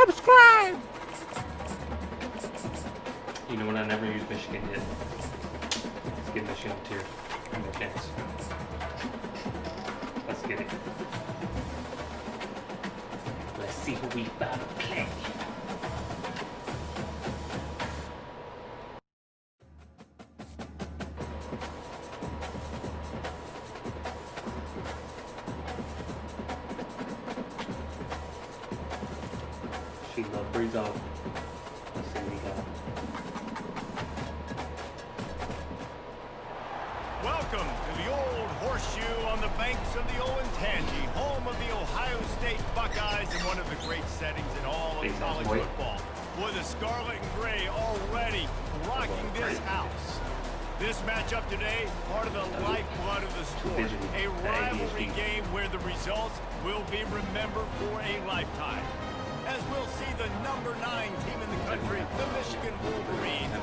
subscribe. You know what? I never used Michigan yet. Let's get Michigan a tier. Give me a chance. Let's get it. Let's see who we about to play. She love breeze off. Let's see what we got. Welcome to the old horseshoe on the banks of the Olentangy, home of the Ohio State Buckeyes and one of the great settings in all of college football. Boy, the scarlet and gray already rocking this house. This matchup today, part of the lifeblood of the sport. A rivalry game where the results will be remembered for a lifetime. As we'll see the #9 team in the country, the Michigan Wolverines,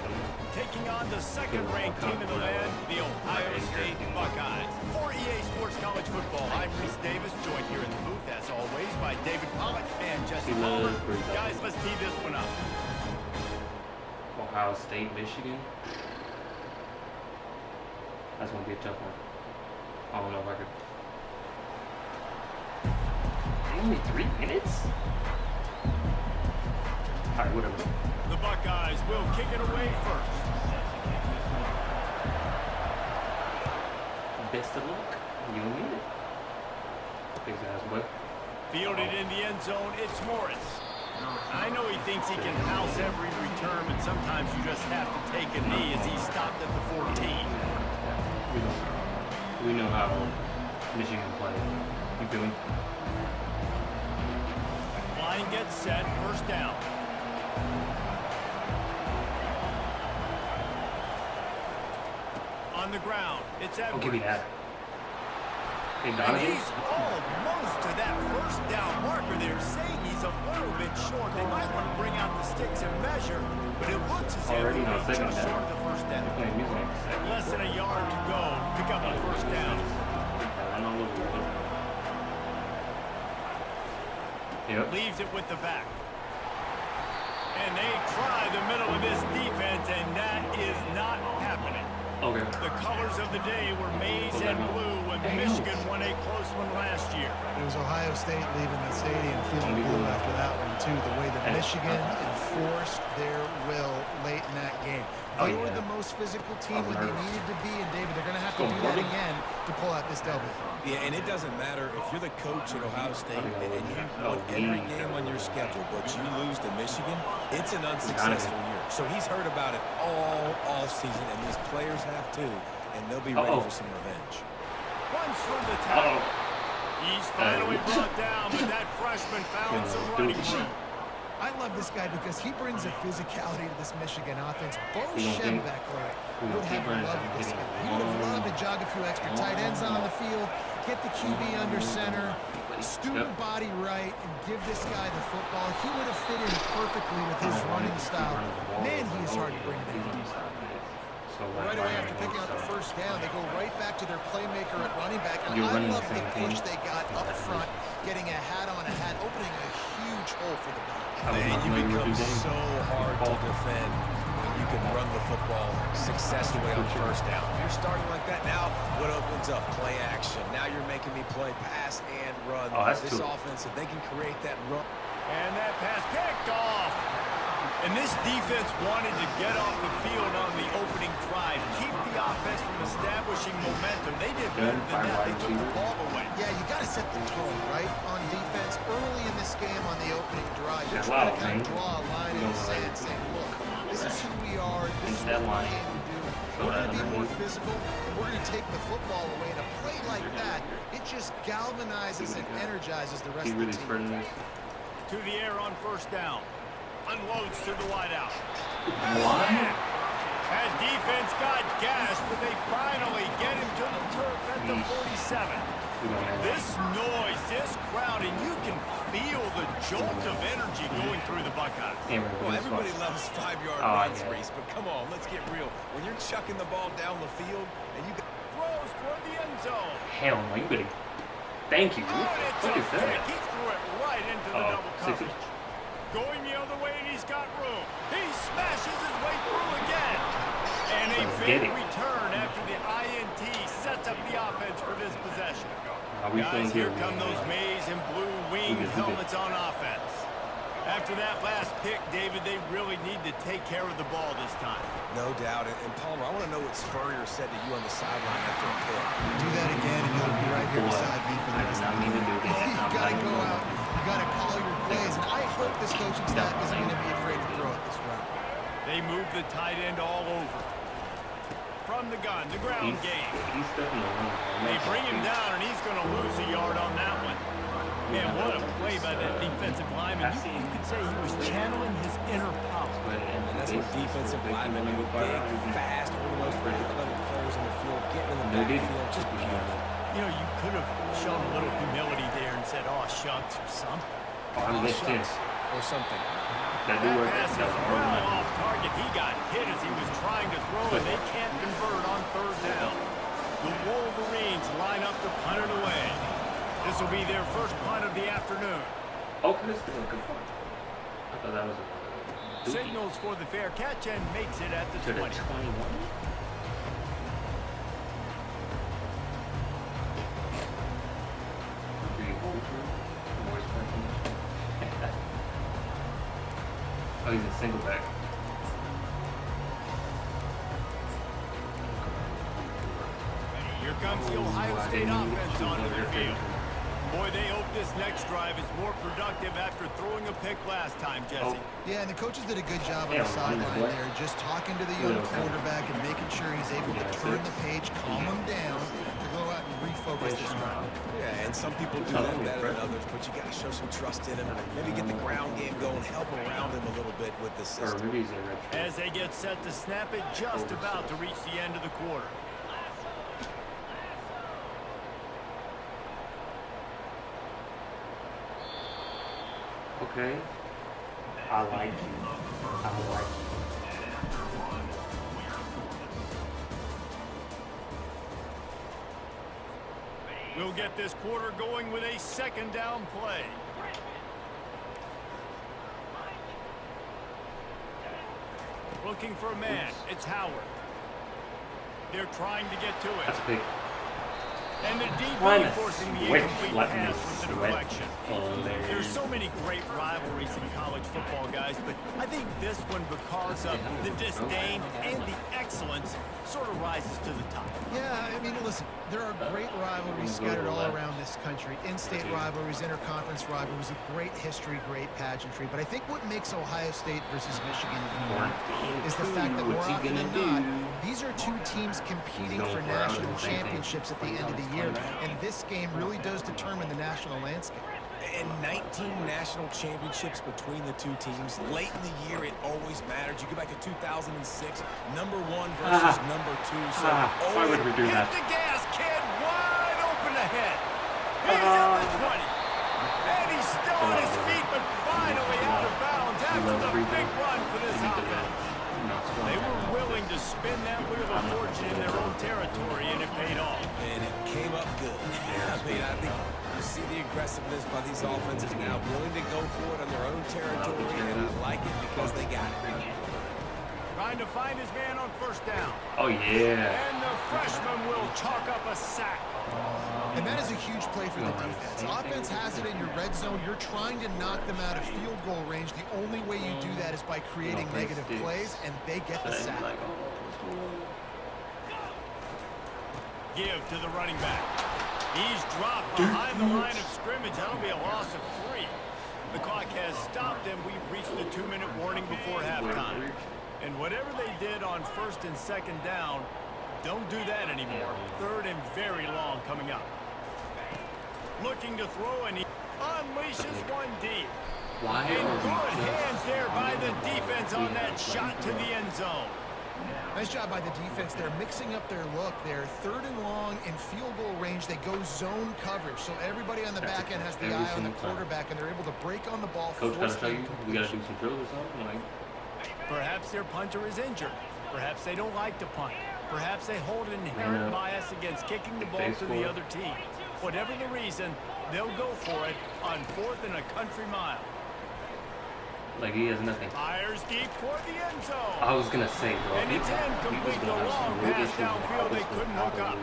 taking on the second-ranked team in the land, the Ohio State Buckeyes. For EA Sports College Football, I'm Reese Davis, joined here in the booth, as always, by David Pollack and Jesse Palmer. Guys, let's tee this one up. Ohio State, Michigan. That's going to be a tough one. I don't know if I could. Only 3 minutes? Alright, whatever. The Buckeyes will kick it away first. Best of luck. You'll need it. Big ass boy. Fielded in the end zone, it's Morris. I know he thinks he can house every return, but sometimes you just have to take a knee as he stopped at the 14. We know how Michigan plays. You feel me? Line gets set, first down. On the ground, it's Edwards. Oh, give me that. Hey, And he's almost to that first down marker there, saying he's a little bit short. They might want to bring out the sticks and measure, but it looks as if already they're on second just down. short of the first down. Playing music. Less than a yard to go. Pick up the first down. Yep. Leaves it with the back. And they try the middle of this defense, and that is not happening. Okay. The colors of the day were maize and blue when Michigan won a close one last year. It was Ohio State leaving the stadium feeling blue after that one, too. The way that Michigan enforced their will late in that game. They were the most physical team when they needed to be, and David, they're going to have to do that again to pull out this W. Yeah, and it doesn't matter if you're the coach at Ohio State and you won every game on your schedule, but you lose to Michigan, it's an unsuccessful year. So he's heard about it all offseason, and these players have too, and they'll be ready for some revenge. Runs from the tackle. He's finally brought down, but that freshman found some running room. I love this guy because he brings a physicality to this Michigan offense. Bo Schembechler would have loved this guy. He would have loved to jog a few extra tight ends on the field, get the QB under center, student body right, and give this guy the football. He would have fit in perfectly with his running style. Man, he is hard to bring down. Right away after picking up the first down, they go right back to their playmaker at running back. And I love the push they got up front, getting a hat on a hat, opening a huge hole for the back. Man, you become so hard to defend when you can run the football successfully on first down. If you're starting like that now, what opens up? Play action. Now you're making me play pass and run. This offense, if they can create that run. And that pass picked off. And this defense wanted to get off the field on the opening drive, keep the offense from establishing momentum. They did better than that. They took the ball away. Yeah, you got to set the tone, right, on defense early in this game on the opening drive. You're trying to kind of draw a line in the sand saying, look, this is who we are. This is what we came to do. We're going to be more physical, and we're going to take the football away. And a play like that, it just galvanizes and energizes the rest of the team. To the air on first down. Unloads to the wideout. What? As defense got gas, but they finally get him to the turf at the 47. This noise, this crowd, and you can feel the jolt of energy going through the Buckeyes. Well, everybody loves 5-yard runs, Reese, but come on, let's get real. When you're chucking the ball down the field and you throws toward the end zone. Hell no, you better. Thank you. What is that? He threw it right into the double coverage. going the other way, and he's got room. He smashes his way through again. And a big return after the INT sets up the offense for this possession. Guys, here come those maize and blue winged helmets on offense. After that last pick, David, they really need to take care of the ball this time. No doubt. And Palmer, I want to know what Spurrier said to you on the sideline after a pick. Do that again, and you'll be right here beside me for the rest of the game. You got to go out. You got to call your plays. And I hope this coaching staff isn't going to be afraid to throw it this route. They move the tight end all over. From the gun, the ground game. They bring him down, and he's going to lose a yard on that one. Man, what a play by that defensive lineman. You could say he was channeling his inner power. And that's what defensive linemen do. Big, fast, one of the most athletic players in the field, getting in the backfield, just beautiful. You know, you could have shown a little humility there and said, "Oh, shucks," or something. Oh, shucks, or something. That pass is well off target. He got hit as he was trying to throw, and they can't convert on third down. The Wolverines line up to punt it away. This will be their first punt of the afternoon. Okay, this is a good punt. I thought that was a signals for the fair catch and makes it at the 20. 21. Oh, he's a single back. Here comes the Ohio State offense onto the field. Boy, they hope this next drive is more productive after throwing a pick last time, Jesse. Yeah, and the coaches did a good job on the sideline there, just talking to the young quarterback and making sure he's able to turn the page, calm him down, to go out and refocus this round. Yeah, and some people do that better than others, but you got to show some trust in him. Maybe get the ground game going, help around him a little bit with the system. As they get set to snap it, just about to reach the end of the quarter. Okay. I like you. I like you. We'll get this quarter going with a second down play. Looking for a man. It's Howard. They're trying to get to it. That's big. And the DB forcing the incomplete pass with the deflection. There's so many great rivalries in college football, guys, but I think this one, because of the disdain and the excellence, sort of rises to the top. Yeah, I mean, listen, there are great rivalries scattered all around this country. In-state rivalries, interconference rivalries, a great history, great pageantry. But I think what makes Ohio State versus Michigan unique is the fact that more often than not, these are two teams competing for national championships at the end of the year, and this game really does determine the national landscape. And 19 national championships between the two teams. Late in the year, it always mattered. You go back to 2006, number 1 versus number 2. So why would we do that? Hit the gas, kid, wide open ahead. He's at the 20. And he's still on his feet, but finally out of bounds after the big run for this offense. They were willing to spin that wheel of fortune in their own territory, and it paid off. And it came up good. I mean, I think you see the aggressiveness by these offenses now, willing to go for it on their own territory, and I like it because they got it. Trying to find his man on first down. Oh, yeah. And the freshman will chalk up a sack. And that is a huge play for the defense. Offense has it in your red zone. You're trying to knock them out of field goal range. The only way you do that is by creating negative plays, and they get the sack. Give to the running back. He's dropped behind the line of scrimmage. That'll be a loss of 3. The clock has stopped, and we've reached the 2-minute warning before halftime. And whatever they did on first and second down, don't do that anymore. Third and very long coming up. Looking to throw, and he unleashes one deep. And good hands there by the defense on that shot to the end zone. Nice job by the defense. They're mixing up their look. They're third and long in field goal range. They go zone coverage. So everybody on the back end has the eye on the quarterback, and they're able to break on the ball. Coach got to tell you, we got to do some drills or something. Like, perhaps their punter is injured. Perhaps they don't like to punt. Perhaps they hold an inherent bias against kicking the ball to the other team. Whatever the reason, they'll go for it on 4th and a country mile. Like, he has nothing. Fires deep toward the end zone. I was gonna say, bro. And it's incomplete. The long pass downfield, they couldn't hook up.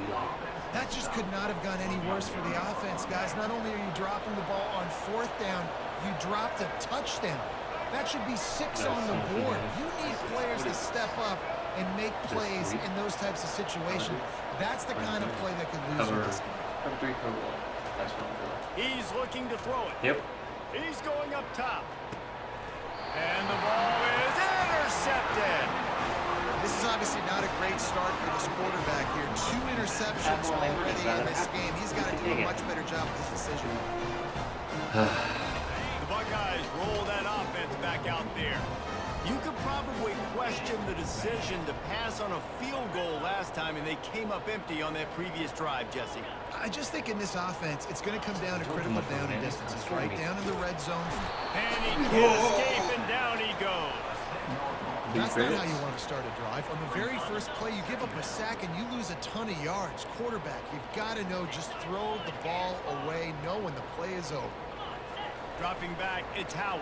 That just could not have gone any worse for the offense, guys. Not only are you dropping the ball on 4th down, you dropped a touchdown. That should be 6 on the board. You need players to step up and make plays in those types of situations. That's the kind of play that could lose you this game. Cover 3, cover 1. That's what I'm doing. He's looking to throw it. Yep. He's going up top. And the ball is intercepted. This is obviously not a great start for this quarterback here. 2 interceptions already in this game. He's got to do a much better job with his decision. The Buckeyes roll that offense back out there. You could probably question the decision to pass on a field goal last time, and they came up empty on that previous drive, Jesse. I just think in this offense, it's going to come down to critical down and distances, right? Down in the red zone. And he can't escape, and down he goes. That's not how you want to start a drive. On the very first play, you give up a sack and you lose a ton of yards. Quarterback, you've got to know, just throw the ball away, know when the play is over. Dropping back, it's Howard.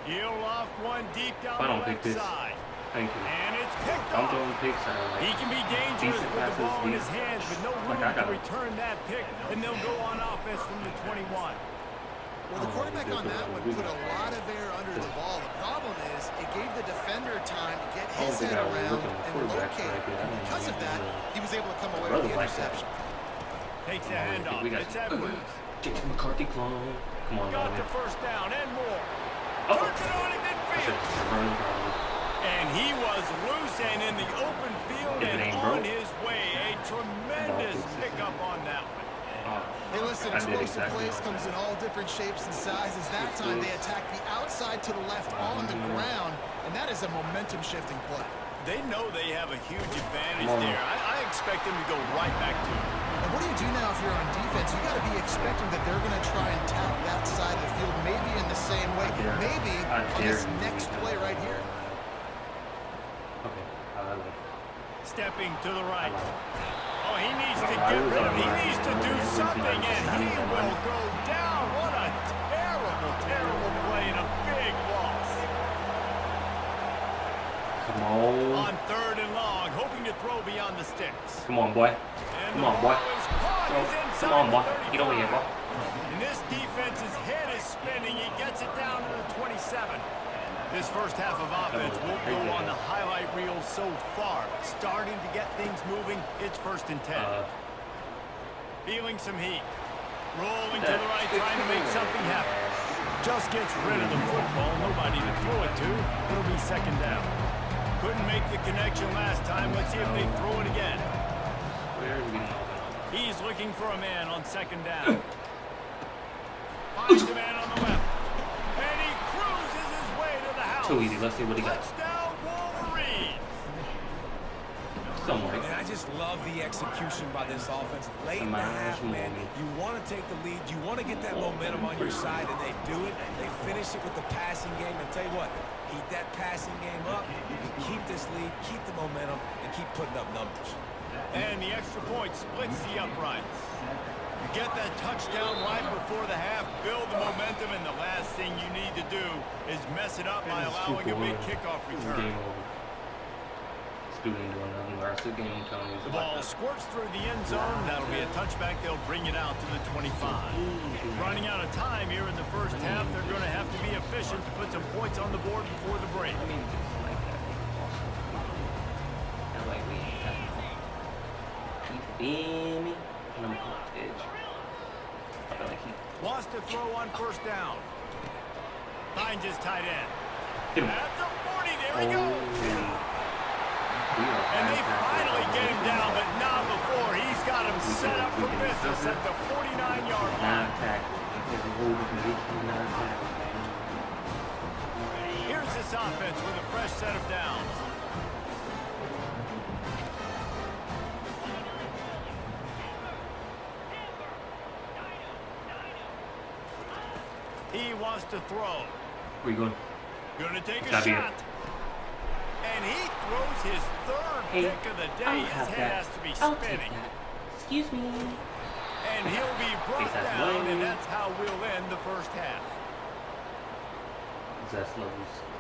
He'll off one deep down the left side. Thank you. And it's picked I'm off. throwing picks. He can be dangerous with the ball in his hands, but no room to return that pick, and they'll go on offense from the 21. Well, the quarterback on that one put a lot of air under the ball. The problem is it gave the defender time to get his head around and locate it. And because of that, he was able to come away with the interception. Takes the handoff. It's Edwards. Jason McCarthy clone. Come on, got the first down and more. Oh. Turns it on in midfield. And he was loose and in the open field and on his way. A tremendous pickup on that one. Hey, listen, explosive plays comes in all different shapes and sizes. That time they attacked the outside to the left on the ground, and that is a momentum-shifting play. They know they have a huge advantage there. I expect them to go right back to it. And what do you do now if you're on defense? You got to be expecting that they're going to try and tap that side of the field, maybe in the same way, maybe on this next play right here. Okay. Stepping to the right. Oh, he needs to get rid of it. He needs to do something, and he will go down. What a terrible, terrible play and a big loss. Come on. On 3rd and long, hoping to throw beyond the sticks. Come on, boy. Come on, boy. Come on, boy. Get over here, boy. And this defense's head is spinning. He gets it down to the 27. This first half of offense won't go on the highlight reel so far. Starting to get things moving. It's 1st and 10. Feeling some heat. Rolling to the right, trying to make something happen. Just gets rid of the football. Nobody to throw it to. It'll be 2nd down. Couldn't make the connection last time. Let's see if they throw it again. He's looking for a man on 2nd down. Finds a man on the left. And he cruises his way to the house. Too easy. Let's see what he got. Touchdown, Wolverine. Somewhere. And I just love the execution by this offense. Late in the half, man, you want to take the lead. You want to get that momentum on your side, and they do it. They finish it with the passing game. And tell you what, keep that passing game up. You can keep this lead, keep the momentum, and keep putting up numbers. And the extra point splits the uprights. You get that touchdown right before the half, build the momentum, and the last thing you need to do is mess it up by allowing a big kickoff return. The ball squirts through the end zone. That'll be a touchback. They'll bring it out to the 25. Running out of time here in the first half. They're going to have to be efficient to put some points on the board before the break. Wants to throw on 1st down. Finds his tight end. At the 40, there he goes. And they finally get him down, but not before. He's got him set up for business at the 49-yard line. Here's this offense with a fresh set of downs. He wants to throw. Where you going? Gonna take a shot. And he throws his 3rd pick of the day. His head has to be spinning. Excuse me. And he'll be brought down, and that's how we'll end the first half. Zest levels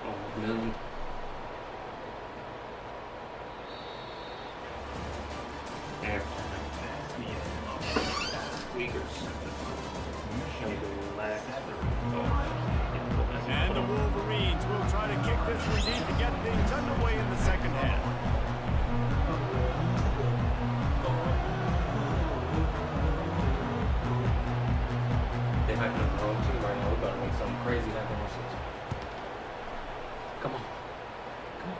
almost a million. Every time. Squeakers. And the Wolverines will try to kick this one deep to get things underway in the second half. They might be on the wrong team right now. We're about to make something crazy happen. Come on. Come on.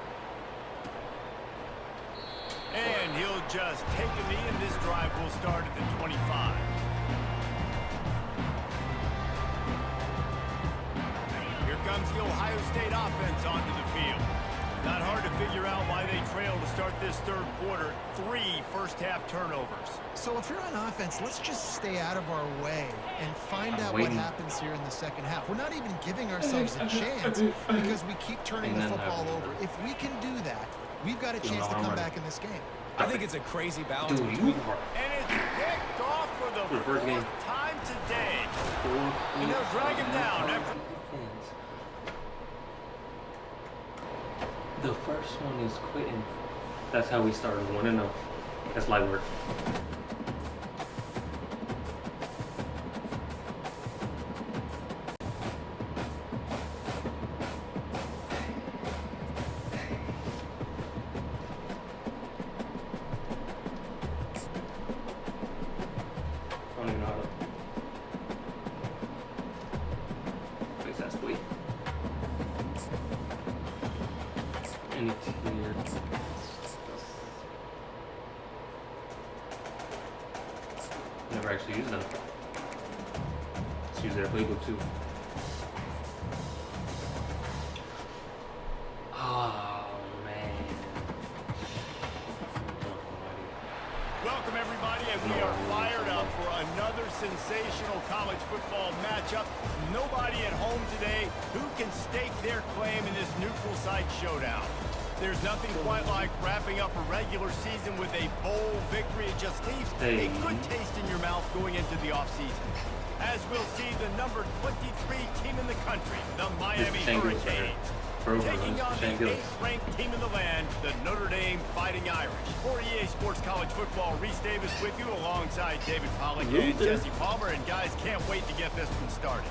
And he'll just take a knee, and this drive will start at the 25. Here comes the Ohio State offense onto the field. Not hard to figure out why they trail to start this third quarter. 3 first-half turnovers. So if you're on offense, let's just stay out of our way and find out what happens here in the second half. We're not even giving ourselves a chance because we keep turning the football over. If we can do that, we've got a chance to come back in this game. I think it's a crazy balance between... And it's picked off for the fourth time today. And they'll drag him down after... The first one is quitting. That's how we started 1-0. That's light work. I don't even know how to place that squeak. Any tier. Never actually used them. Let's use their playbook too. Oh man. Welcome everybody, and we are fired up for another sensational college football matchup. Nobody at home today who can stake their claim in this neutral site showdown. There's nothing quite like wrapping up a regular season with a bowl victory. It just leaves a good taste in your mouth going into the offseason. As we'll see the number 23 team in the country, the Miami Hurricanes, taking on the 8th-ranked team in the land, the Notre Dame Fighting Irish. For EA Sports College Football, Reese Davis with you alongside David Pollack and Jesse Palmer. And guys, can't wait to get this one started.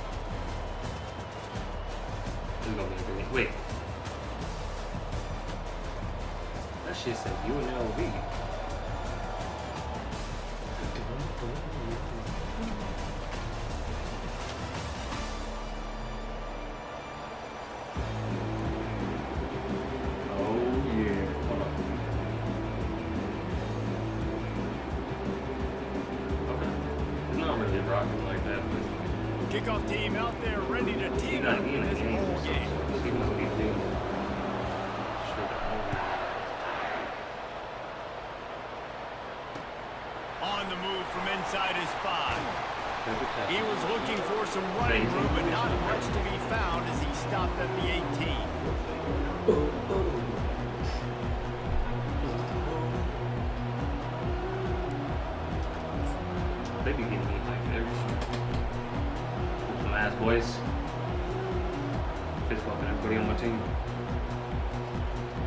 Wait. That shit said UNLV. Kickoff team out there ready to team up in this bowl game. On the move from inside his 5. He was looking for some running room, but not much to be found as he stopped at the 18. They be getting me like every ass boys. Fist bumping everybody on my team.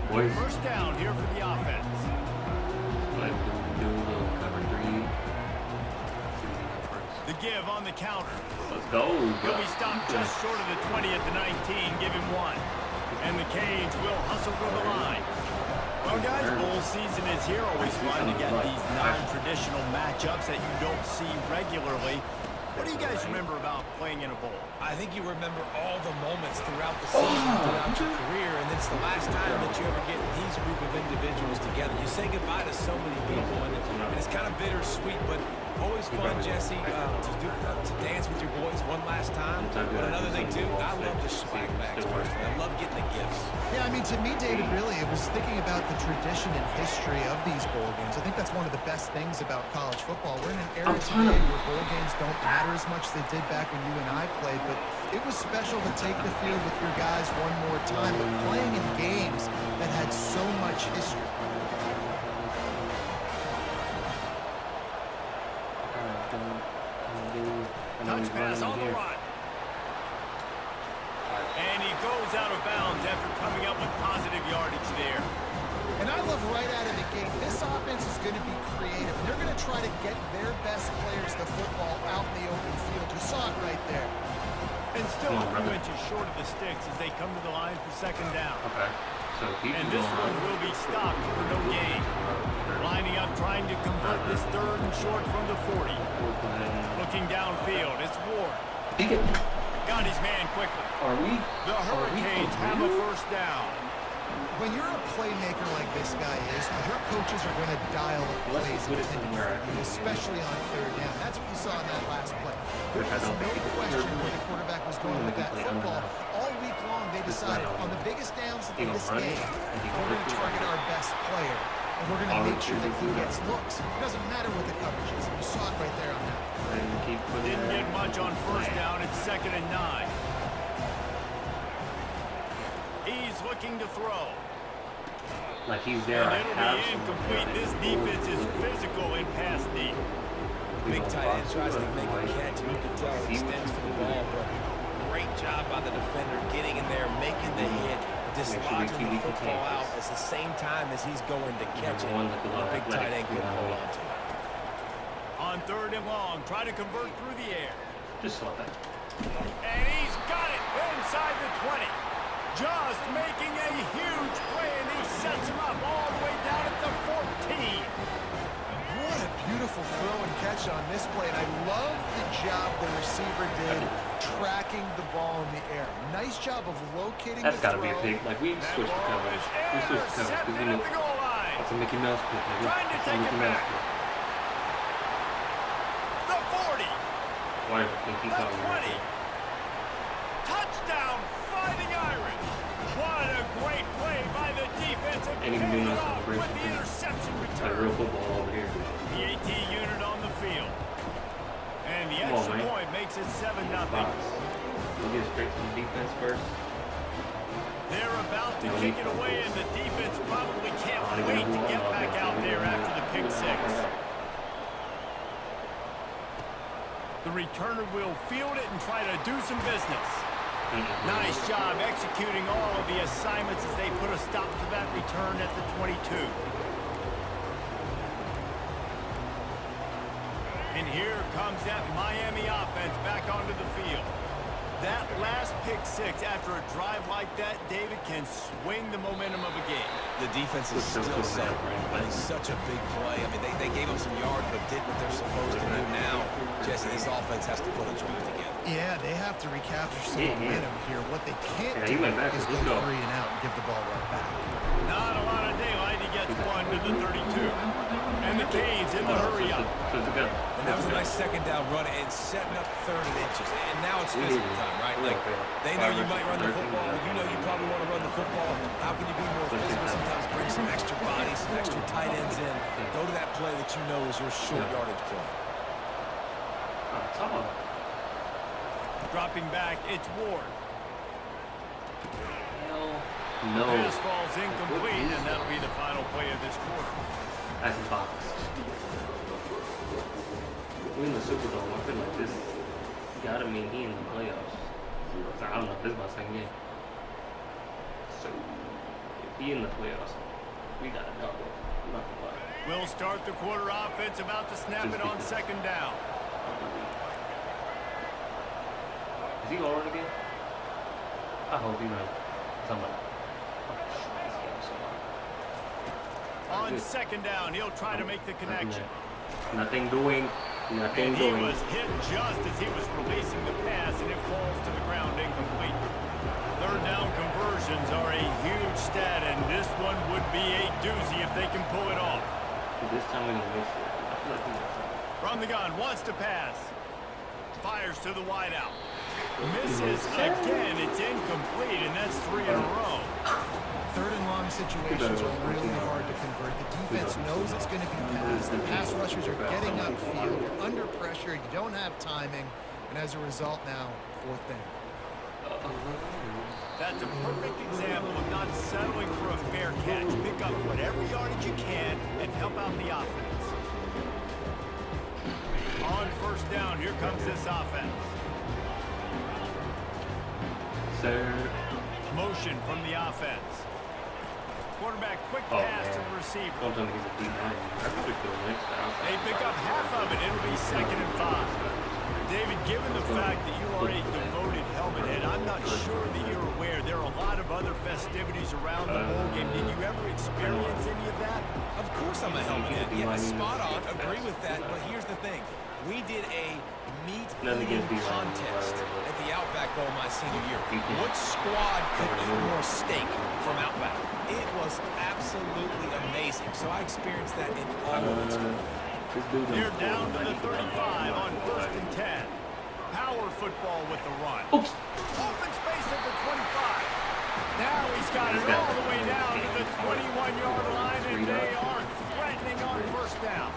Boys. First down here for the offense. Like do a little cover 3. The give on the counter. Let's go. He'll be stopped just short of the 20 at the 19. Give him 1. And the Canes will hustle for the line. Well, guys, bowl season is here. Always fun to get these non-traditional matchups that you don't see regularly. What do you guys remember about playing in a bowl? I think you remember all the moments throughout the season, throughout your career, and it's the last time that you ever get these group of individuals together. You say goodbye to so many people, and it's kind of bittersweet, but always fun, Jesse, to dance with your boys one last time. But another thing, too, I love the swag bags personally. I love getting the gifts. Yeah, I mean, to me, David, really, it was thinking about the tradition and history of these bowl games. I think that's one of the best things about college football. We're in an era today where bowl games don't matter as much as they did back when you and I played, but it was special to take the field with your guys one more time, but playing in games that had so much history. Touch pass on the run. And he goes out of bounds after coming up with positive yardage there. And I love right out of the gate, this offense is going to be creative. They're going to try to get their best players the football out in the open field. You saw it right there. And still a few inches short of the sticks as they come to the line for second down. Okay. So and this one will be stopped for no gain. Lining up, trying to convert this third and short from the 40. Looking downfield, it's Ward. Got his man quickly. The Hurricanes have a first down. When you're a playmaker like this guy is, your coaches are going to dial up plays, especially on third down. That's what you saw in that last play. There was no question where the quarterback was going with that football. All week long, they decided on the biggest downs in this game, we're going to target our best player, and we're going to make sure that he gets looks. It doesn't matter what the coverage is. You saw it right there on that. Didn't get much on first down. It's 2nd and 9. He's looking to throw. Like he's there. And it'll be incomplete. This defense is physical in pass deep. Big tight end tries to make a catch, and you can tell he extends for the ball, but great job by the defender getting in there, making the hit, dislodging the football out at the same time as he's going to catch it. The big tight end couldn't hold on to it. On 3rd and long, try to convert through the air. Just saw that. And he's got it inside the 20. Just making a huge play, and he sets him up all the way down at the 14. What a beautiful throw and catch on this play, and I love the job the receiver did tracking the ball in the air. Nice job of locating the throw. That's got to be a big, like we switched the coverage. We switched the coverage because we knew it's a Mickey Mouse pick. Trying to take it back. The 40. Why think he the 20. Touchdown, Fighting Irish. What a great play by the defensive off with the interception return. Real football over here. The AT unit on the field. And the extra point makes it 7-0. We'll get straight to the defense first. They're about to kick it away, and the defense probably can't wait to get back out there after the pick six. The returner will field it and try to do some business. Nice job executing all of the assignments as they put a stop to that return at the 22. And here comes that Miami offense back onto the field. That last pick six after a drive like that, David, can swing the momentum of a game. The defense is still celebrating. It's such a big play. I mean, they gave them some yards, but did what they're supposed to do now. Jesse, this offense has to put a drive together. Yeah, they have to recapture some momentum here. What they can't do is go 3 and out and give the ball right back. Not a lot of daylight. He gets one to the 32. And the Canes in the hurry up. And that was a nice second down run and setting up 3rd and inches. And now it's physical time, right? Like, they know you might run the football. You know you probably want to run the football. How can you be more physical? Sometimes bring some extra bodies, some extra tight ends in. Go to that play that you know is your short yardage play. Dropping back, it's Ward. No. This falls incomplete, and that'll be the final play of this quarter. That's a box. We in the Superdome. I feel like this gotta mean he in the playoffs. I don't know if this is my second game. So if he in the playoffs, we gotta know. We'll start the quarter offense, about to snap it on 2nd down. Is he going again? I hope he runs. Somebody. On 2nd down, he'll try to make the connection. Nothing doing. And he was hit just as he was releasing the pass, and it falls to the ground incomplete. 3rd down conversions are a huge stat, and this one would be a doozy if they can pull it off. This time we're gonna miss it. I feel like he's gonna from the gun, wants to pass. Fires to the wideout. Misses again. It's incomplete, and that's 3 in a row. 3rd and long situations are really hard to convert. The defense knows it's going to be passed. The pass rushers are getting upfield. You're under pressure. You don't have timing. And as a result now, 4th down. That's a perfect example of not settling for a fair catch. Pick up whatever yardage you can and help out the offense. On 1st down, here comes this offense. sir. Motion from the offense. Quarterback quick pass to the receiver. Don't tell me he's a deep line. I probably feel next out. They pick up half of it. It'll be 2nd and 5. David, given the fact that you are a devoted helmet head, I'm not sure that you're aware there are a lot of other festivities around the bowl game. Did you ever experience any of that? Of course I'm a helmet head. Yeah, spot on. Agree with that. But here's the thing. We did a meat eating contest at the Outback Bowl my senior year. What squad could eat more steak from Outback? It was absolutely amazing. So I experienced that in all of its glory. They're down to the 35 on 1st and 10. Power football with the run. Oops. Open space at the 25. Now he's got it all the way down to the 21-yard line, and they are threatening on 1st down.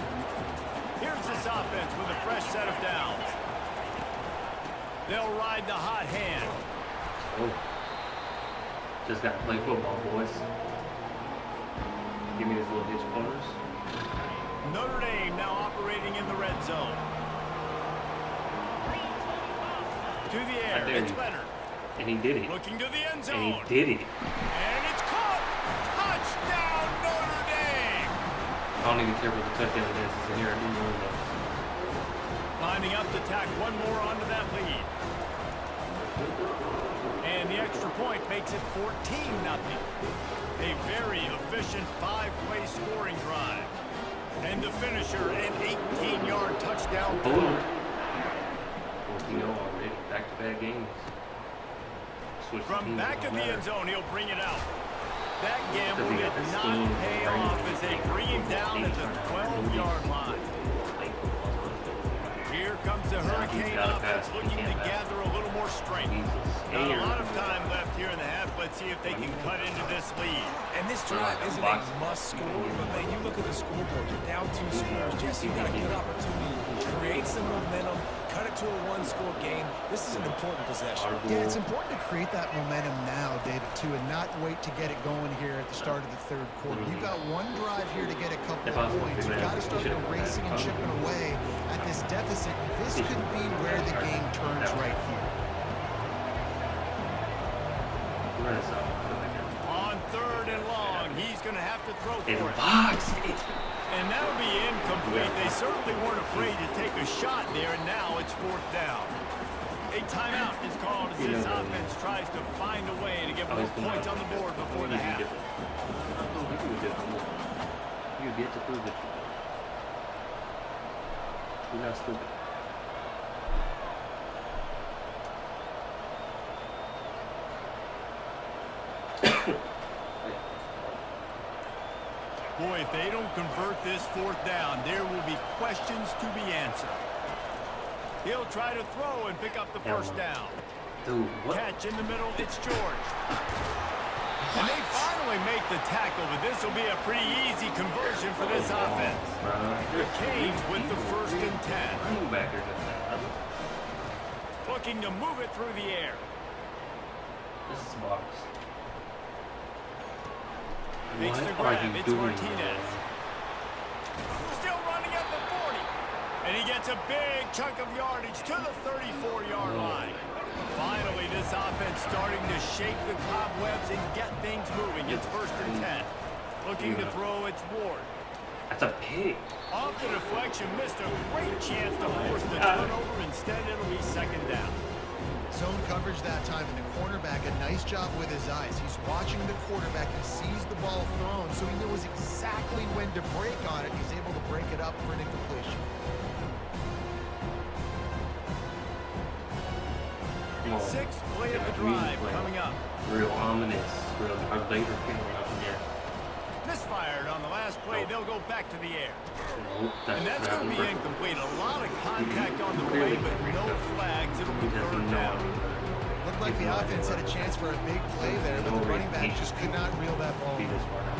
Here's this offense with a fresh set of downs. They'll ride the hot hand. Oh. Just got to play football, boys. Give me these little ditch corners. Notre Dame now operating in the red zone. To the air, it's Leonard. And he did it. Looking to the end zone. And he did it. And it's caught. Touchdown, Notre Dame. I don't even care what the touchdown is. It's in here. I didn't know that. Lining up to tack one more onto that lead. And the extra point makes it 14-0. A very efficient 5-play scoring drive. And the finisher, an 18-yard touchdown throw. 14-0 already. Back-to-back games. From back of the end zone, he'll bring it out. That gamble did not pay off as they bring him down at the 12-yard line. Here comes the Hurricane offense looking to gather a little more strength. Not a lot of time left here in the half. Let's see if they can cut into this lead. And this drive isn't a must score, but man, you look at the scoreboard, you're down 2 scores. Jesse, you got a good opportunity to create some momentum, cut it to a 1-score game. This is an important possession. Yeah, it's important to create that momentum now, David, too, and not wait to get it going here at the start of the 3rd quarter. You've got one drive here to get a couple of points. You've got to start racing and chipping away at this deficit. This could be where the game turns right here. On 3rd and long, he's going to have to throw for it. And that'll be incomplete. They certainly weren't afraid to take a shot there, and now it's 4th down. A timeout is called as this offense tries to find a way to get more points on the board before the half. You get to prove it. You're not stupid. Boy, if they don't convert this 4th down, there will be questions to be answered. He'll try to throw and pick up the 1st down. Dude, what? Catch in the middle, it's George. And they finally make the tackle, but this will be a pretty easy conversion for this offense. The Canes with the 1st and 10. Looking to move it through the air. This is box. Makes the grab, it's Martinez. Still running at the 40. And he gets a big chunk of yardage to the 34-yard line. Finally, this offense starting to shake the cobwebs and get things moving. It's 1st and 10. Looking to throw, it's Ward. That's a pig. Off the deflection, missed a great chance to force the turnover. Instead, it'll be 2nd down. Zone coverage that time, and the cornerback, a nice job with his eyes. He's watching the quarterback. He sees the ball thrown, so he knows exactly when to break on it. He's able to break it up for an incompletion. Sixth play of the drive coming up. Real ominous. Real Vader feeling up in here. Misfired on the last play. They'll go back to the air. And that's going to be incomplete. A lot of contact on the play, but no flags. It'll be 3rd down. Looked like the offense had a chance for a big play there, but the running back just could not reel that ball. Be this far out.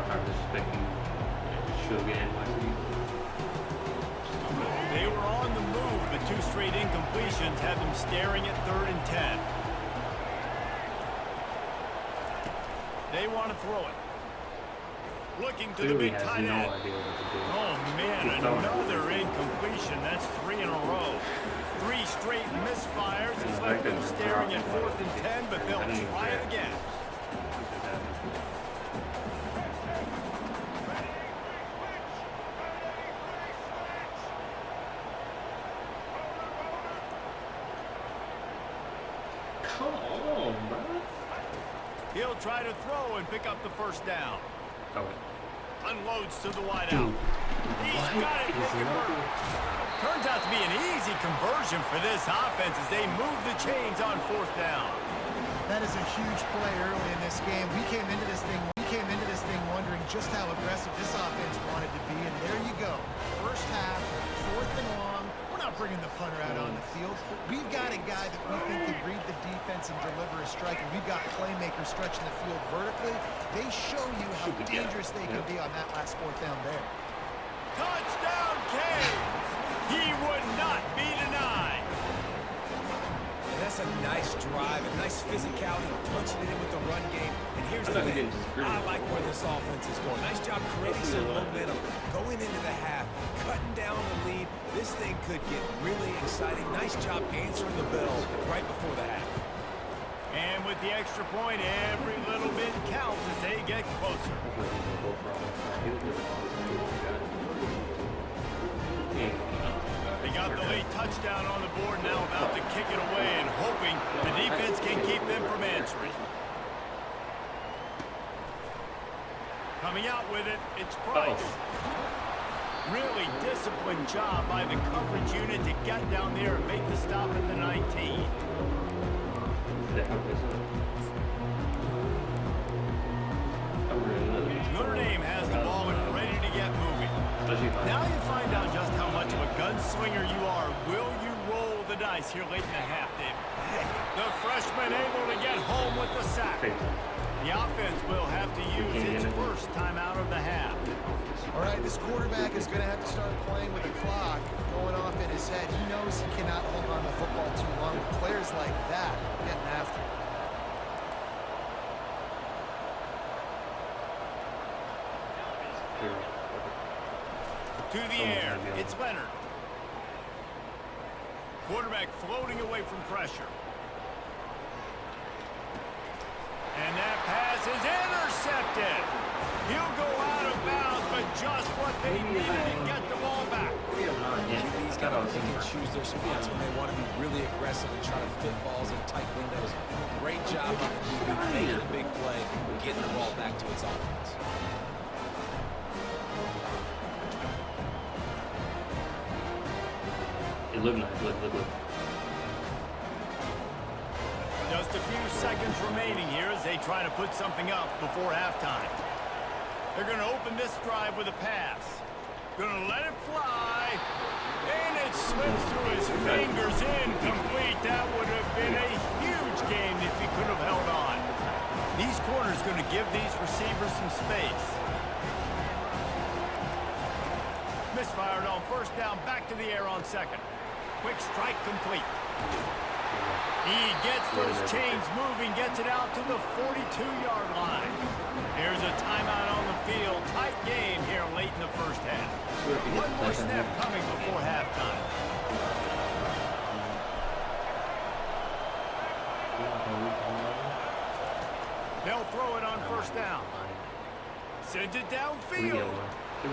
I respect you. Should get They were on the move, but 2 straight incompletions had them staring at 3rd and 10. They want to throw it. Looking to the big tight end. Oh, man, another incompletion. That's 3 in a row. 3 straight misfires as with them staring at 4th and 10, but they'll try it again. Come on, bro. He'll try to throw and pick up the first down. Unloads to the wideout. He's got it. Turns out to be an easy conversion for this offense as they move the chains on 4th down. That is a huge play early in this game. We came into this thing wondering just how aggressive this offense wanted to be, and there you go. First half, 4th and long. We're not bringing the punter out on the field. We've got a guy that we think can read the defense and deliver a strike, and we've got playmakers stretching the field vertically. They show you how dangerous they can be on that last 4th down there. Touchdown, Canes! He would not be denied. And that's a nice drive, a nice physicality, punching it in with the run game. And here's the thing, I like where this offense is going. Nice job creating some momentum, going into the half, cutting down the lead. This thing could get really exciting. Nice job answering the bell right before the half. And with the extra point, every little bit counts as they get closer. They got the late touchdown on the board, now about to kick it away and hoping the defense can keep them from answering. Coming out with it, it's Price. Really disciplined job by the coverage unit to get down there and make the stop at the 19. Notre Dame has the ball and ready to get moving. Now you find out just how much of a gunslinger you are. Will you roll the dice here late in the half, David? The freshman able to get home with the sack. The offense will have to use its first timeout of the half. All right, this quarterback is going to have to start playing with the clock going off in his head. He knows he cannot hold on to the football too long with players like that getting after him. To the air, it's Leonard. Quarterback floating away from pressure. And that pass is intercepted. He'll go out of bounds, but just what they needed to get the ball back. QB's got to pick and choose their spots when they want to be really aggressive and try to fit balls in tight windows. Great job on the QB making a big play, getting the ball back to its offense. Look nice, look. Just a few seconds remaining here as they try to put something up before halftime. They're going to open this drive with a pass. Going to let it fly. And it slips through his fingers, incomplete. That would have been a huge game if he could have held on. These corners going to give these receivers some space. Misfired on 1st down, back to the air on 2nd. Quick strike complete. He gets those chains moving, gets it out to the 42-yard line. Here's a timeout on the field. Tight game here late in the first half. One more snap coming before halftime. They'll throw it on 1st down. Sends it downfield. The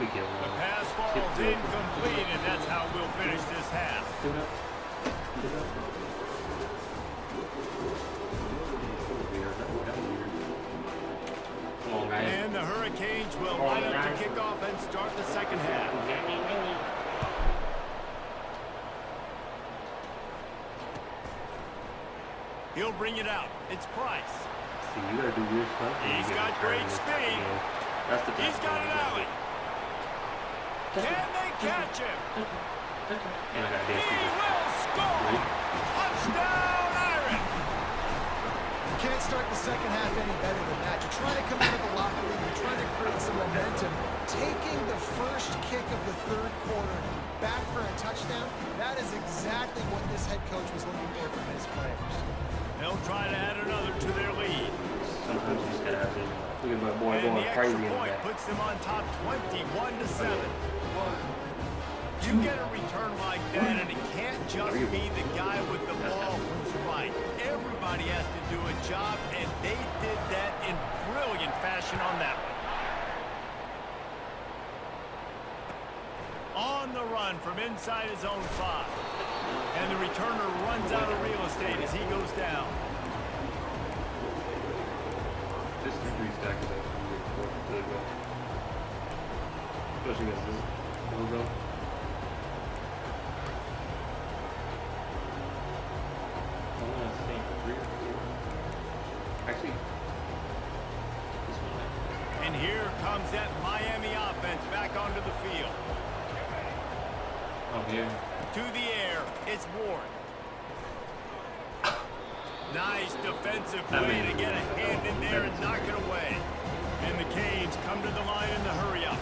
pass falls incomplete, and that's how we'll finish this half. And the Hurricanes will line up to kick off and start the second half. He'll bring it out. It's Price. You gotta do your stuff. He's got great speed. He's got an alley. Can they catch him? He will score! Touchdown, Iron! You can't start the second half any better than that. You're trying to come out of the locker room. You're trying to create some momentum. Taking the first kick of the 3rd quarter back for a touchdown, that is exactly what this head coach was looking for from his players. They'll try to add another to their lead. Sometimes you just gotta have to look at my boy And going the crazy extra in point that. puts them on top 21-7. You get a return like that, and it can't just be the guy with the ball who's right. night. Everybody has to do a job, and they did that in brilliant fashion on that one. On the run from inside his own 5. And the returner runs out of real estate as he goes down. This 3 stack is actually really good. Especially against this logo. Actually, this one. And here comes that Miami offense back onto the field. Oh, yeah. To the air, it's Ward. Nice defensive play to get a hand in there and knock it away. And the Canes come to the line in the hurry-up.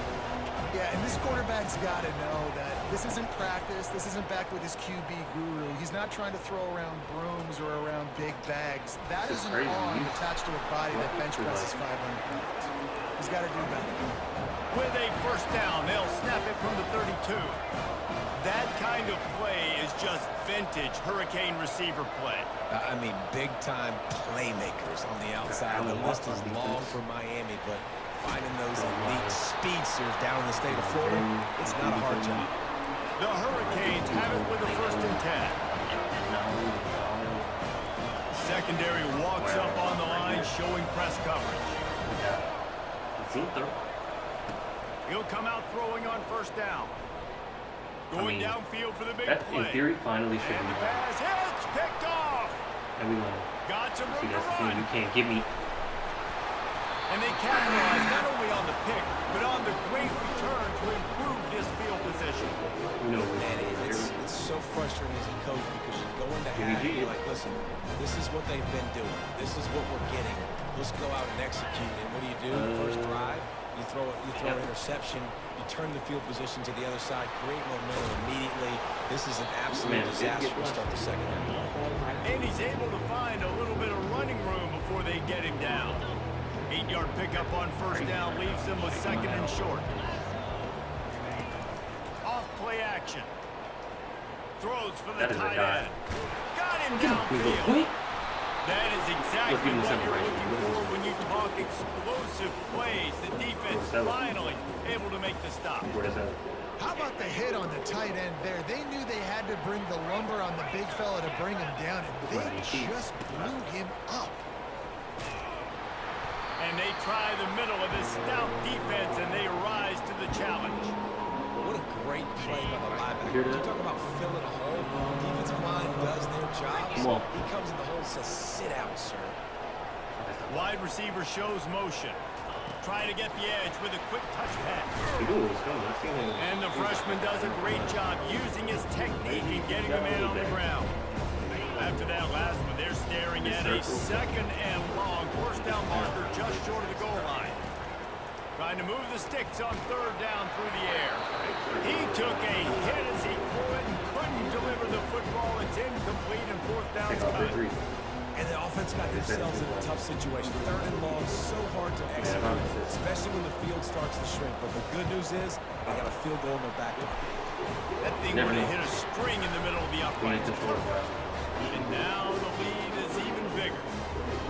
Yeah, and this quarterback's got to know that this isn't practice. This isn't back with his QB guru. He's not trying to throw around brooms or around big bags. That is an arm attached to a body that bench presses 500 pounds. He's got to do better. With a first down, they'll snap it from the 32. That kind of play is just vintage Hurricane receiver play. I mean, big-time playmakers on the outside. The list is long for Miami, but finding those elite speedsters down in the state of Florida, it's not a hard job. The Hurricanes have it with a 1st and 10. Secondary walks up on the line, showing press coverage. He'll come out throwing on 1st down. Going downfield for the big play. In theory, finally should And be the pass hits, picked off. And we won. Got some See, room to that's the thing. run. You can't give me. And they capitalize not only on the pick, but on the great return to improve this field position. No, Man, it's so frustrating as a coach because you go into half and you're like, listen, this is what they've been doing. This is what we're getting. Let's go out and execute. And what do? First drive, you throw an interception. You turn the field position to the other side, create momentum immediately. This is an absolute disaster to start the second half. And he's able to find a little bit of running room before they get him down. 8-yard pickup on 1st down leaves them with 2nd and short. Off play action. Throws for the tight end. Got him downfield. That is exactly what you're looking for when you talk explosive plays. The defense finally able to make the stop. How about the hit on the tight end there? They knew they had to bring the lumber on the big fella to bring him down, and they just blew him up. And they try the middle of this stout defense, and they rise to the challenge. What a great play by the linebacker. You talk about filling a hole. The defensive line does their job. He comes in the hole and says, sit out, sir. Wide receiver shows motion. Try to get the edge with a quick touch pass. And the freshman does a great job using his technique and getting the man on the ground. After that last one, they're staring at a 2nd and long. 1st down marker just short of the goal line. Trying to move the sticks on 3rd down through the air. He took a hit as he could and couldn't deliver the football. It's incomplete and 4th down cut. And the offense got themselves in a tough situation. 3rd and long, so hard to execute, especially when the field starts to shrink. But the good news is they got a field goal in their back door. That thing would have hit a string in the middle of the upright. And now the lead is even bigger.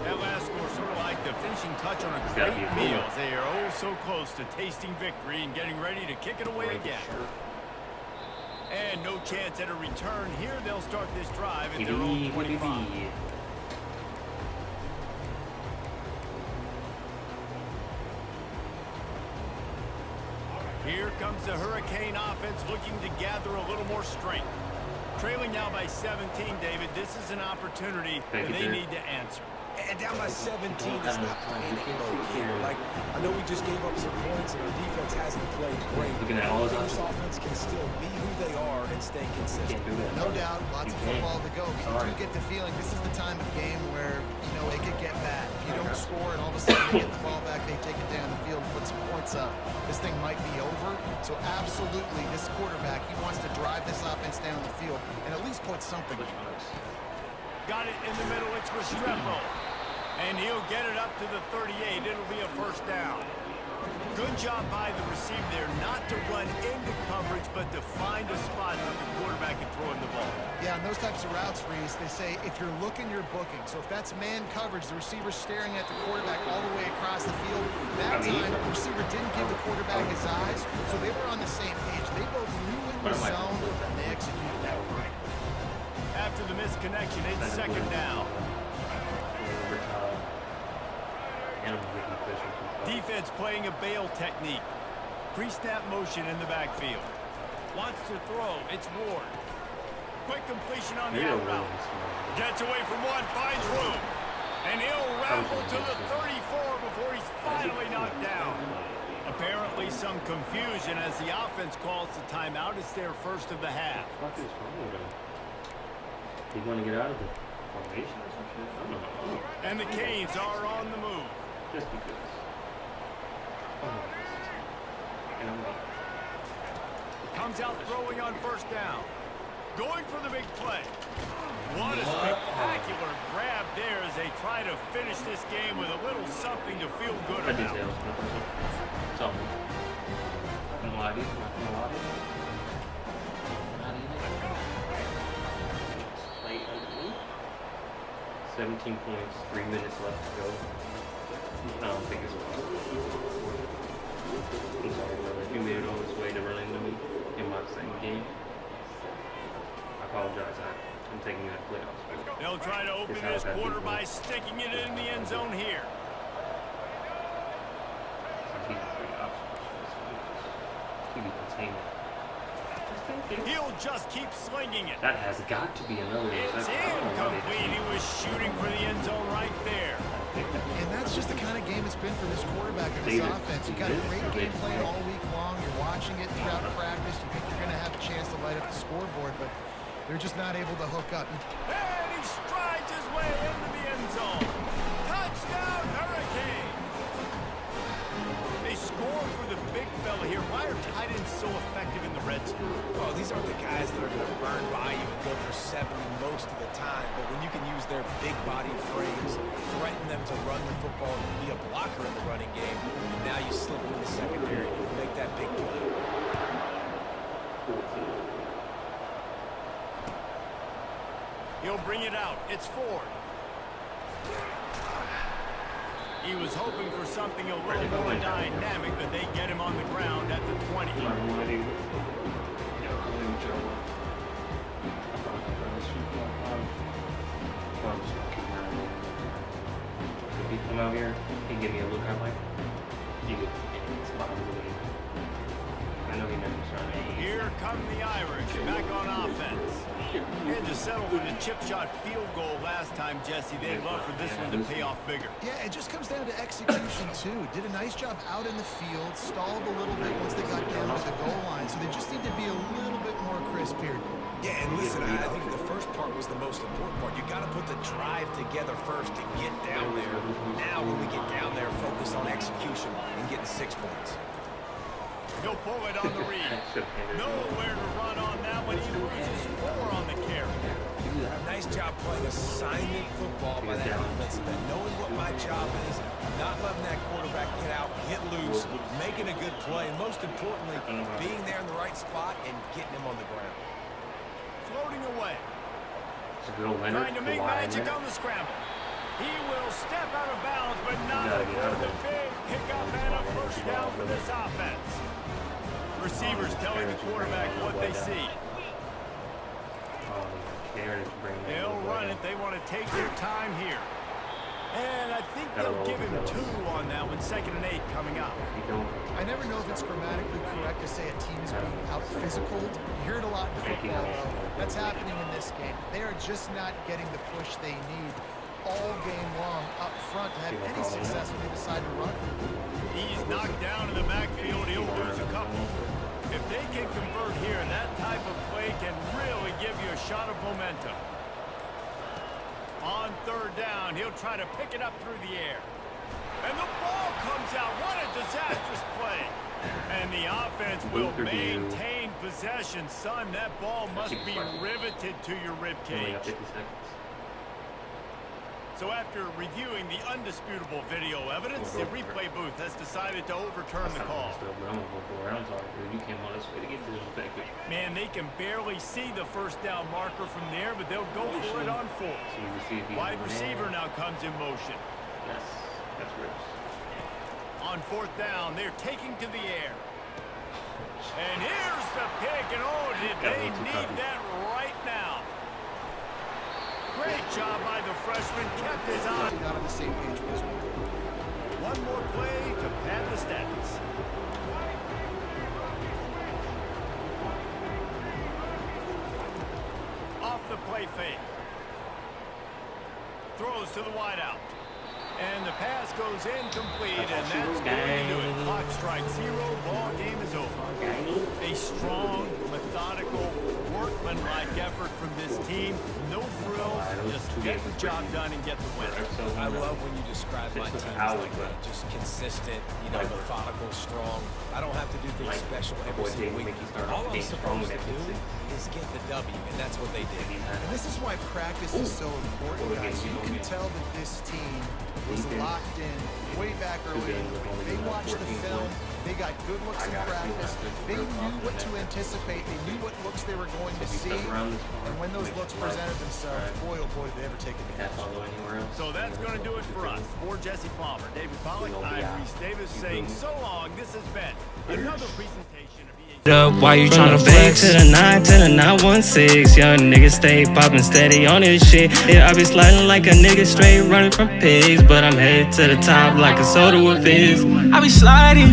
That last score sort of like the finishing touch on a great meal. They are oh so close to tasting victory and getting ready to kick it away again. And no chance at a return here. They'll start this drive at their own 25. Here comes the Hurricane offense looking to gather a little more strength. Trailing now by 17, David, this is an opportunity that they need to answer. And down by 17, it's not panic mode here. Like, I know we just gave up some points and our defense hasn't played great. This offense can still be who they are and stay consistent. No doubt, lots of football to go. But you do get the feeling this is the time of game where, you know, it could get bad. If you don't score and all of a sudden they get the ball back, they take it down the field, put some points up, this thing might be over. So absolutely, this quarterback, he wants to drive this offense down the field and at least put something in it. Got it in the middle, it's Restrepo. And he'll get it up to the 38. It'll be a 1st down. Good job by the receiver there not to run into coverage, but to find a spot that the quarterback can throw him the ball. Yeah, on those types of routes, Reese, they say if you're looking, you're booking. So if that's man coverage, the receiver's staring at the quarterback all the way across the field. That time, the receiver didn't give the quarterback his eyes, so they were on the same page. They both knew in the zone, and they executed that right. After the missed connection, it's second down. Defense playing a bail technique. Pre-snap motion in the backfield. Wants to throw. It's Ward. Quick completion on the out route. Gets away from one, finds room. And he'll ramble to the 34 before he's finally knocked down. Apparently some confusion as the offense calls the timeout. It's their first of the half. What is wrong with him? He's going to get out of the formation or some shit? I don't know. And the Canes are on the move. Just because. Comes out throwing on first down. Going for the big play. What a spectacular grab there as they try to finish this game with a little something to feel good about. So, 17 points, 3 minutes left to go. I don't think it's I'm sorry, brother. If you made it all this way to run into me in my second game, I apologize. I'm taking that playoffs. They'll try to open this quarter by sticking it in the end zone here. He'll just keep slinging it. That has got to be another. It's incomplete. He was shooting for the end zone right there. And that's just the kind of game it's been for this quarterback and this offense. You got a great game plan all week long. You're watching it throughout practice. You think you're going to have a chance to light up the scoreboard, but they're just not able to hook up. And he strides his way into the end zone. Touchdown, Hurricane! They score for the big fella here. Why are tight ends so effective in the red zone? Oh, these aren't the guys that are going to burn by you and go for 70 most of the time, but when you can use their big body frames, threaten them to run the football and be a blocker in the running game, and now you slip them in the secondary and you make that big play. He'll bring it out. It's Ford. He was hoping for something a little more dynamic, but they get him on the ground at the 20. If he come out here, he give me a look. I'm like, you could spot him. I know he never started. Here come the Irish back on offense. Had to settle for the chip shot field goal last time, Jesse. They'd love for this one to pay off bigger. Yeah, it just comes down to execution, too. Did a nice job out in the field, stalled a little bit once they got down to the goal line, so they just need to be a little bit more crisp here. Yeah, and listen, I think the first part was the most important part. You got to put the drive together first to get down there. Now, when we get down there, focus on execution and getting 6 points. He'll pull it on the read. Nowhere to run on that one. He loses 4 on the carry. Nice job playing assignment football by that defensive end. Knowing what my job is, not letting that quarterback get out, get loose, making a good play, and most importantly, being there in the right spot and getting him on the ground. Floating away. Trying to make magic on the scramble. He will step out of bounds, but not before the big pickup and a first down for this offense. Receivers telling the quarterback what they see. They'll run it. They want to take their time here. And I think they'll give him 2 on that one. 2nd and 8 coming up. I never know if it's grammatically correct to say a team is being out-physicaled. You hear it a lot in football, though. That's happening in this game. They are just not getting the push they need all game long up front to have any success when they decide to run. He's knocked down in the backfield. He'll lose a couple. If they can convert here, that type of play can really give you a shot of momentum. On 3rd down, he'll try to pick it up through the air. And the ball comes out. What a disastrous play. And the offense will maintain possession. Son, that ball must be riveted to your ribcage. So after reviewing the undisputable video evidence, the replay booth has decided to overturn the call. Man, they can barely see the first down marker from there, but they'll go for it on 4. Wide receiver now comes in motion. Yes, that's rips. On 4th down, they're taking to the air. And here's the pick, and oh, did they need that right now. Great job by the freshman, kept his eye. Not on the same page with this one. One more play to pad the stats. Off the play fake. Throws to the wideout. And the pass goes incomplete, and that's going to do it. Clock strikes 0, ball game is over. A strong, methodical, workmanlike effort from this team. No frills, just get the job done and get the win. I love when you describe my team as like that. Just consistent, methodical, strong. I don't have to do things special every single week. All I'm supposed to do is get the W, and that's what they did. And this is why practice is so important, guys. You can tell that this team was locked in way back early. They watched the film. They got good looks in practice. They knew what to anticipate. They knew what looks they were going to see. And when those looks presented themselves, boy, oh boy, did they ever take advantage. So that's going to do it for us. For Jesse Palmer, David Pollack, I'm Reese Davis saying so long. This has been another presentation of Why you tryna flex? To the 9, to the 916. Young nigga stay poppin' steady on this shit. Yeah, I be sliding like a nigga straight running from pigs, but I'm headed to the top like a soda with fizz. I be sliding.